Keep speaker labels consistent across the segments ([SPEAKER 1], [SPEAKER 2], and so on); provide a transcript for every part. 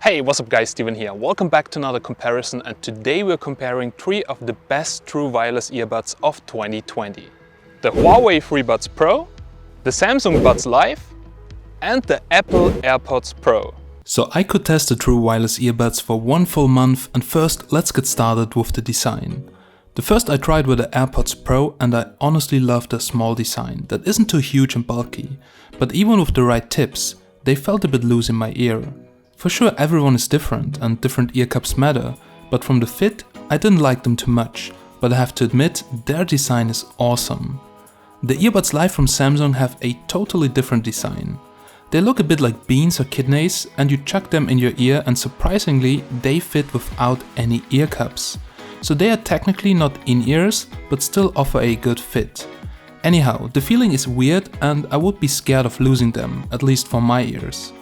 [SPEAKER 1] Hey, what's up guys, Steven here. Welcome back to another comparison, and today we're comparing 3 of the best true wireless earbuds of 2020. The Huawei Freebuds Pro, the Samsung Buds Live and the Apple Airpods Pro.
[SPEAKER 2] So I could test the true wireless earbuds for 1 full month, and first let's get started with the design. The first I tried were the AirPods Pro, and I honestly love their small design that isn't too huge and bulky, but even with the right tips, they felt a bit loose in my ear. For sure everyone is different and different ear cups matter, but from the fit I didn't like them too much, but I have to admit their design is awesome. The Earbuds Live from Samsung have a totally different design. They look a bit like beans or kidneys, and you chuck them in your ear and surprisingly they fit without any ear cups. So they are technically not in-ears, but still offer a good fit. Anyhow, the feeling is weird and I would be scared of losing them, at least for my ears.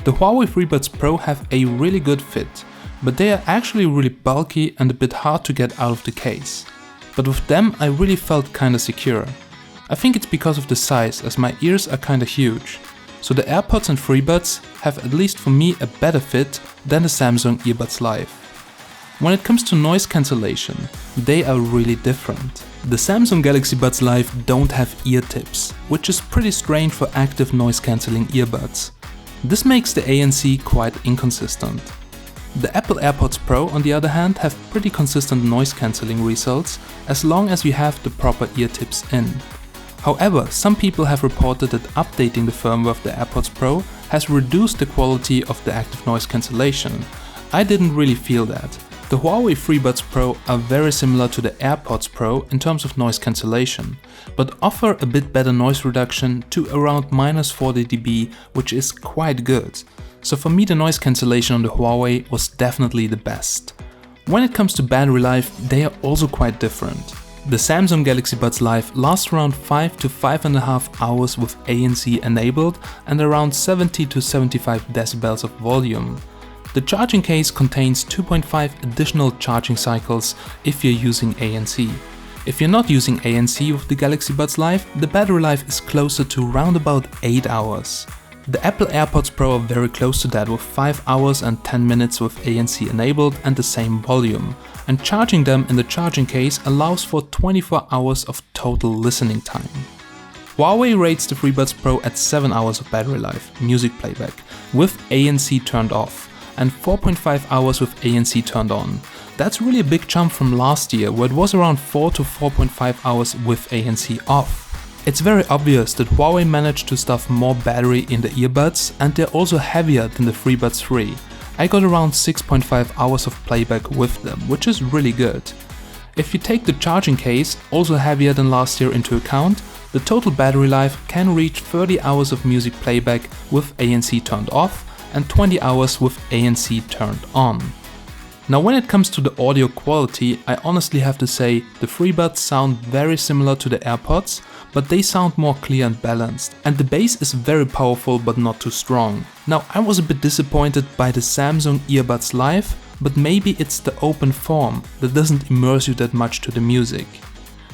[SPEAKER 2] The Huawei Freebuds Pro have a really good fit, but they are actually really bulky and a bit hard to get out of the case. But with them I really felt kinda secure. I think it's because of the size, as my ears are kinda huge. So the AirPods and Freebuds have, at least for me, a better fit than the Samsung Earbuds Live. When it comes to noise cancellation, they are really different. The Samsung Galaxy Buds Live don't have ear tips, which is pretty strange for active noise cancelling earbuds. This makes the ANC quite inconsistent. The Apple AirPods Pro, on the other hand, have pretty consistent noise cancelling results as long as you have the proper ear tips in. However, some people have reported that updating the firmware of the AirPods Pro has reduced the quality of the active noise cancellation. I didn't really feel that. The Huawei Freebuds Pro are very similar to the AirPods Pro in terms of noise cancellation, but offer a bit better noise reduction to around -40 dB, which is quite good. So for me the noise cancellation on the Huawei was definitely the best. When it comes to battery life, they are also quite different. The Samsung Galaxy Buds Live lasts around 5 to 5.5 hours with ANC enabled and around 70 to 75 decibels of volume. The charging case contains 2.5 additional charging cycles if you're using ANC. If you're not using ANC with the Galaxy Buds Live, the battery life is closer to around about 8 hours. The Apple AirPods Pro are very close to that, with 5 hours and 10 minutes with ANC enabled and the same volume, and charging them in the charging case allows for 24 hours of total listening time. Huawei rates the Freebuds Pro at 7 hours of battery life, music playback, with ANC turned off, and 4.5 hours with ANC turned on. That's really a big jump from last year, where it was around 4 to 4.5 hours with ANC off. It's very obvious that Huawei managed to stuff more battery in the earbuds, and they're also heavier than the Freebuds 3. I got around 6.5 hours of playback with them, which is really good. If you take the charging case, also heavier than last year, into account, the total battery life can reach 30 hours of music playback with ANC turned off, and 20 hours with ANC turned on. Now when it comes to the audio quality, I honestly have to say the Freebuds sound very similar to the AirPods, but they sound more clear and balanced, and the bass is very powerful but not too strong. Now I was a bit disappointed by the Samsung Earbuds Live, but maybe it's the open form that doesn't immerse you that much to the music.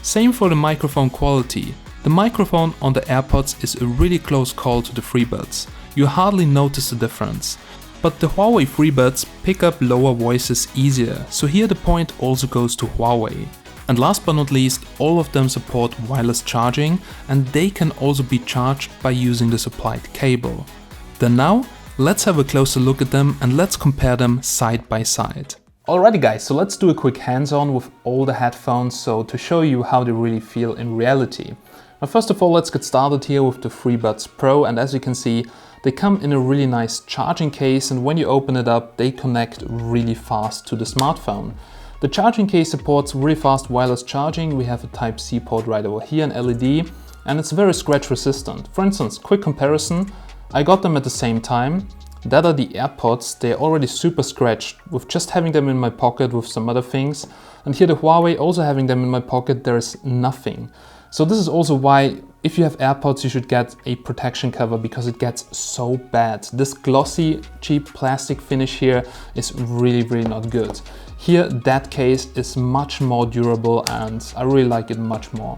[SPEAKER 2] Same for the microphone quality. The microphone on the AirPods is a really close call to the Freebuds. You hardly notice the difference. But the Huawei Freebuds pick up lower voices easier, so here the point also goes to Huawei. And last but not least, all of them support wireless charging, and they can also be charged by using the supplied cable. Then now, let's have a closer look at them and let's compare them side by side.
[SPEAKER 1] Alrighty guys, so let's do a quick hands-on with all the headphones, so to show you how they really feel in reality. Now first of all, let's get started here with the Freebuds Pro, and as you can see, they come in a really nice charging case, and when you open it up, they connect really fast to the smartphone. The charging case supports really fast wireless charging. We have a Type-C port right over here, an LED, and it's very scratch resistant. For instance, quick comparison, I got them at the same time. That are the AirPods. They're already super scratched with just having them in my pocket with some other things. And here the Huawei, also having them in my pocket, there is nothing. So this is also why, if you have AirPods, you should get a protection cover, because it gets so bad. This glossy, cheap plastic finish here is really not good. Here, that case is much more durable and I really like it much more.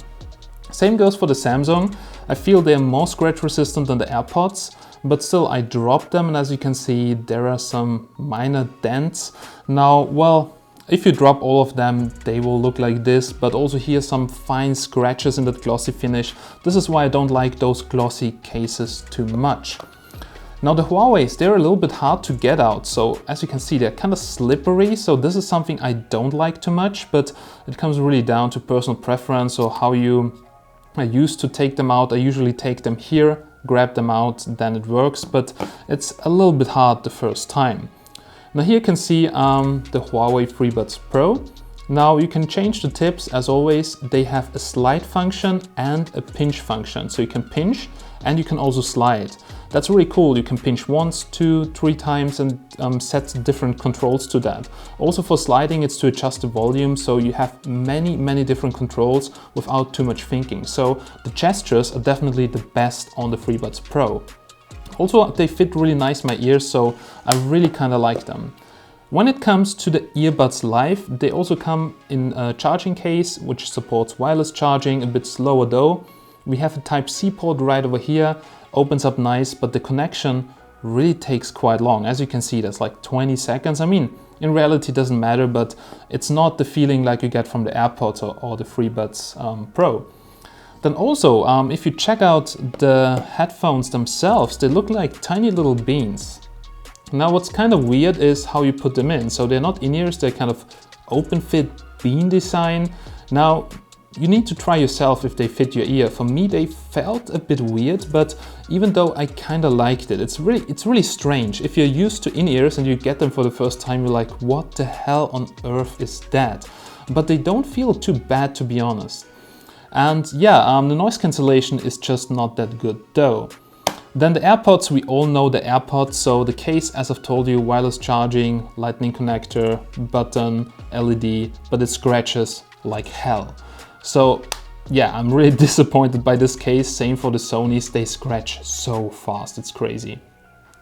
[SPEAKER 1] Same goes for the Samsung. I feel they're more scratch resistant than the AirPods, but still I dropped them, and as you can see there are some minor dents. Now, well, if you drop all of them, they will look like this, but also here some fine scratches in that glossy finish. This is why I don't like those glossy cases too much. Now the Huawei's, they're a little bit hard to get out, so as you can see they're kind of slippery, so this is something I don't like too much, but it comes really down to personal preference or how you are used to take them out. I usually take them here, grab them out, then it works, but it's a little bit hard the first time. Now here you can see the Huawei Freebuds Pro. Now you can change the tips as always. They have a slide function and a pinch function, so you can pinch and you can also slide. That's really cool. You can pinch once, 2, 3 times and set different controls to that. Also for sliding, it's to adjust the volume, so you have many different controls without too much thinking. So the gestures are definitely the best on the Freebuds Pro. Also, they fit really nice in my ears, so I really kind of like them. When it comes to the Earbuds Live, they also come in a charging case, which supports wireless charging, a bit slower though. We have a Type-C port right over here, opens up nice, but the connection really takes quite long. As you can see, that's like 20 seconds. I mean, in reality it doesn't matter, but it's not the feeling like you get from the Airpods or the Freebuds Pro. Then also, if you check out the headphones themselves, they look like tiny little beans. Now what's kind of weird is how you put them in. So they're not in-ears, they're kind of open fit bean design. Now you need to try yourself if they fit your ear. For me they felt a bit weird, but even though I kind of liked it, it's really strange. If you're used to in-ears and you get them for the first time, you're like, what the hell on earth is that? But they don't feel too bad, to be honest. And yeah, the noise cancellation is just not that good though. Then the AirPods, we all know the AirPods. So the case, as I've told you, wireless charging, lightning connector, button, LED, but it scratches like hell. So yeah, I'm really disappointed by this case. Same for the Sonys, they scratch so fast, it's crazy.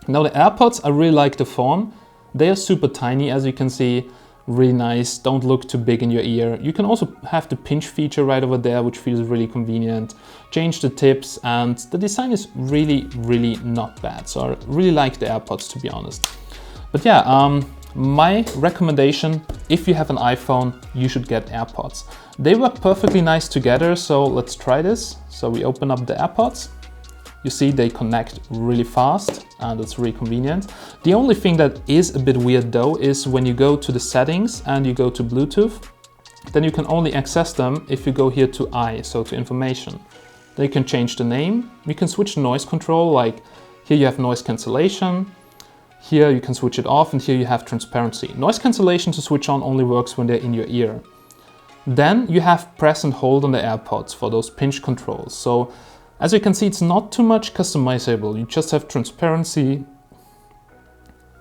[SPEAKER 1] Now the AirPods, I really like the form. They are super tiny, as you can see, really nice, don't look too big in your ear. You can also have the pinch feature right over there, which feels really convenient. Change the tips, and the design is really not bad. So I really like the AirPods, to be honest. But yeah, my recommendation, if you have an iPhone, you should get AirPods. They work perfectly nice together, so let's try this. So we open up the AirPods. You see they connect really fast and it's really convenient. The only thing that is a bit weird though is when you go to the settings and you go to Bluetooth, then you can only access them if you go here to I, so to information. Then you can change the name. You can switch noise control, like here you have noise cancellation. Here you can switch it off, and here you have transparency. Noise cancellation to switch on only works when they're in your ear. Then you have press and hold on the AirPods for those pinch controls. So as you can see, it's not too much customizable. You just have transparency.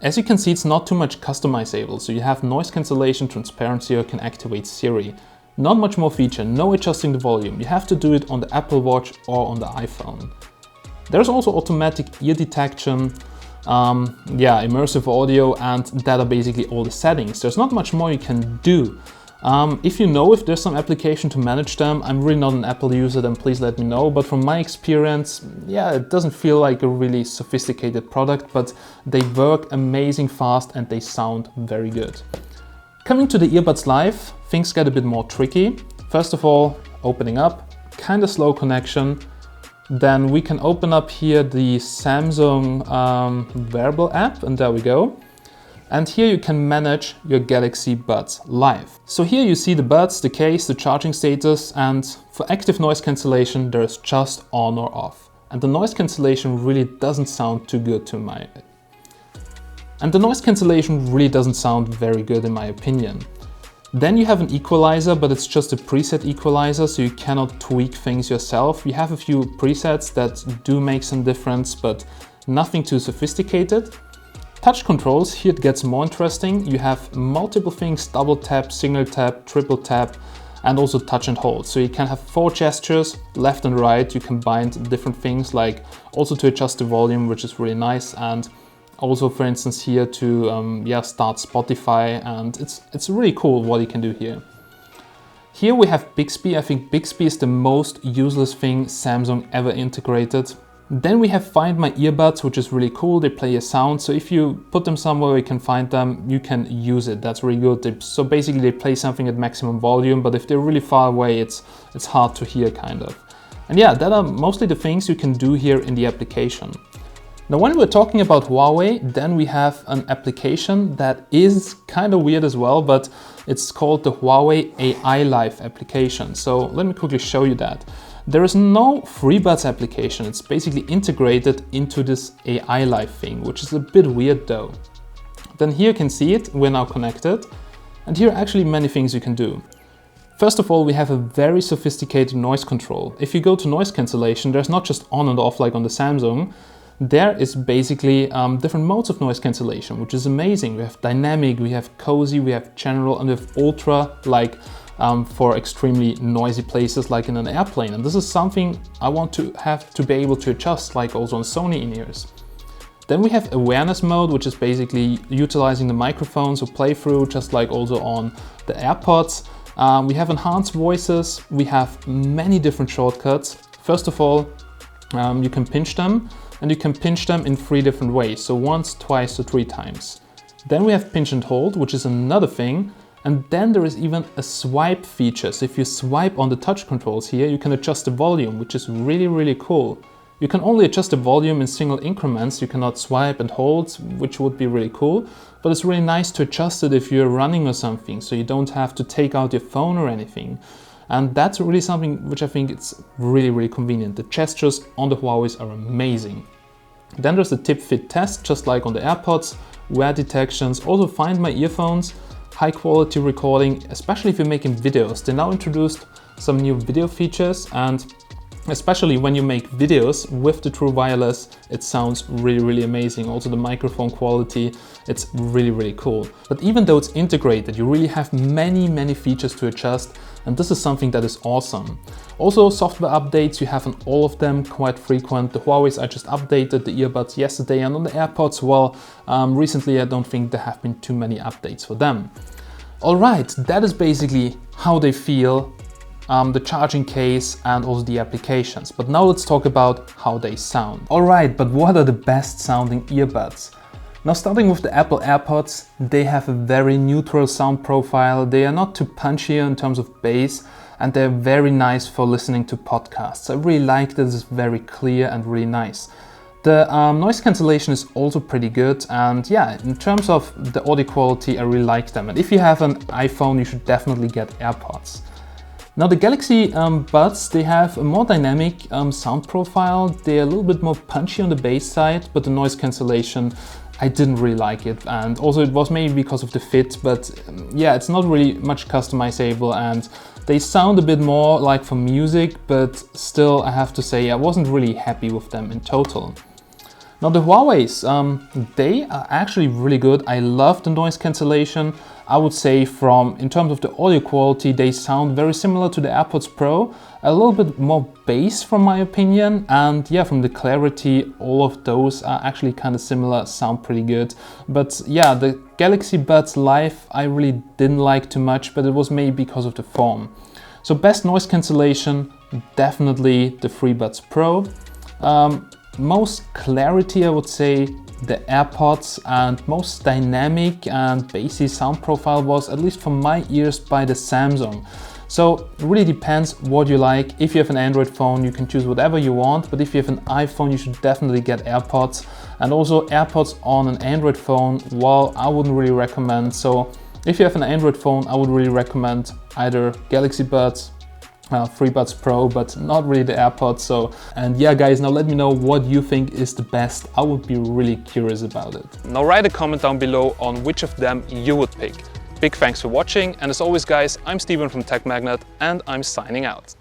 [SPEAKER 1] As you can see, it's not too much customizable. So you have noise cancellation, transparency, or you can activate Siri. Not much more feature, no adjusting the volume. You have to do it on the Apple Watch or on the iPhone. There's also automatic ear detection, immersive audio, and that are basically all the settings. There's not much more you can do. If you know if there's some application to manage them, I'm really not an Apple user, then please let me know. But from my experience, yeah, it doesn't feel like a really sophisticated product, but they work amazing fast and they sound very good. Coming to the Earbuds Live, things get a bit more tricky. First of all, opening up, kind of slow connection. Then we can open up here the Samsung wearable app, and there we go. And here you can manage your Galaxy Buds Live. So here you see the buds, the case, the charging status, and for active noise cancellation, there's just on or off. And the noise cancellation really doesn't sound too good to my... And the noise cancellation really doesn't sound very good in my opinion. Then you have an equalizer, but it's just a preset equalizer, so you cannot tweak things yourself. You have a few presets that do make some difference, but nothing too sophisticated. Touch controls, here it gets more interesting. You have multiple things, double tap, single tap, triple tap, and also touch and hold. So you can have 4 gestures, left and right. You can bind different things, like also to adjust the volume, which is really nice. And also, for instance, here to start Spotify, and it's really cool what you can do here. Here we have Bixby. I think Bixby is the most useless thing Samsung ever integrated. Then we have Find My Earbuds, which is really cool. They play a sound, so if you put them somewhere where you can find them, you can use it. That's really good. So basically they play something at maximum volume, but if they're really far away, it's hard to hear kind of. And yeah, that are mostly the things you can do here in the application. Now when we're talking about Huawei, then we have an application that is kind of weird as well, but it's called the Huawei AI Live application. So let me quickly show you that. There is no Freebuds application. It's basically integrated into this AI Live thing, which is a bit weird though. Then here you can see it, we're now connected, and here are actually many things you can do. First of all, we have a very sophisticated noise control. If you go to noise cancellation, there's not just on and off like on the Samsung. There is basically different modes of noise cancellation, which is amazing. We have dynamic, we have cozy, we have general, and we have ultra, like for extremely noisy places like in an airplane. And this is something I want to have to be able to adjust, like also on Sony in-ears. Then we have awareness mode, which is basically utilizing the microphones or playthrough, just like also on the Airpods. We have enhanced voices, we have many different shortcuts. First of all, you can pinch them, and you can pinch them in 3 different ways, so once, twice, or 3 times. Then we have pinch and hold, which is another thing, and then there is even a swipe feature. So if you swipe on the touch controls here, you can adjust the volume, which is really, really cool. You can only adjust the volume in single increments, you cannot swipe and hold, which would be really cool, but it's really nice to adjust it if you're running or something, so you don't have to take out your phone or anything. And that's really something which I think it's really, really convenient. The gestures on the Huawei's are amazing. Then there's the tip fit test, just like on the Airpods, wear detections, also Find My earphones, high quality recording, especially if you're making videos. They now introduced some new video features, and especially when you make videos with the True Wireless, it sounds really, really amazing. Also the microphone quality, it's really, really cool. But even though it's integrated, you really have many, many features to adjust, and this is something that is awesome. Also software updates, you have on all of them, quite frequent. The Huawei's, I just updated the earbuds yesterday, and on the Airpods, well, recently I don't think there have been too many updates for them. Alright, that is basically how they feel, the charging case and also the applications. But now let's talk about how they sound. Alright, but what are the best sounding earbuds? Now starting with the Apple Airpods, they have a very neutral sound profile. They are not too punchy in terms of bass, and they're very nice for listening to podcasts. I really like that it's very clear and really nice. The noise cancellation is also pretty good, and yeah, in terms of the audio quality, I really like them. And if you have an iPhone, you should definitely get AirPods. Now the Galaxy Buds, they have a more dynamic sound profile. They're a little bit more punchy on the bass side, but the noise cancellation, I didn't really like it. And also it was maybe because of the fit, but yeah, it's not really much customizable, and they sound a bit more like for music, but still I have to say I wasn't really happy with them in total. Now the Huawei's, they are actually really good. I love the noise cancellation. I would say in terms of the audio quality, they sound very similar to the AirPods Pro. A little bit more bass from my opinion, and yeah, from the clarity, all of those are actually kind of similar, sound pretty good. But yeah, the Galaxy Buds Live I really didn't like too much, but it was maybe because of the form. So best noise cancellation, definitely the Freebuds Pro. Most clarity, I would say the AirPods, and most dynamic and bassy sound profile was, at least for my ears, by the Samsung. So it really depends what you like. If you have an Android phone, you can choose whatever you want, but if you have an iPhone, you should definitely get AirPods. And also AirPods on an Android phone, well, I wouldn't really recommend. So if you have an Android phone, I would really recommend either Galaxy Buds, Freebuds Pro, but not really the AirPods. So, and yeah guys, now let me know what you think is the best. I would be really curious about it. Now write a comment down below on which of them you would pick. Big thanks for watching, and as always guys, I'm Steven from Tech Magnet, and I'm signing out.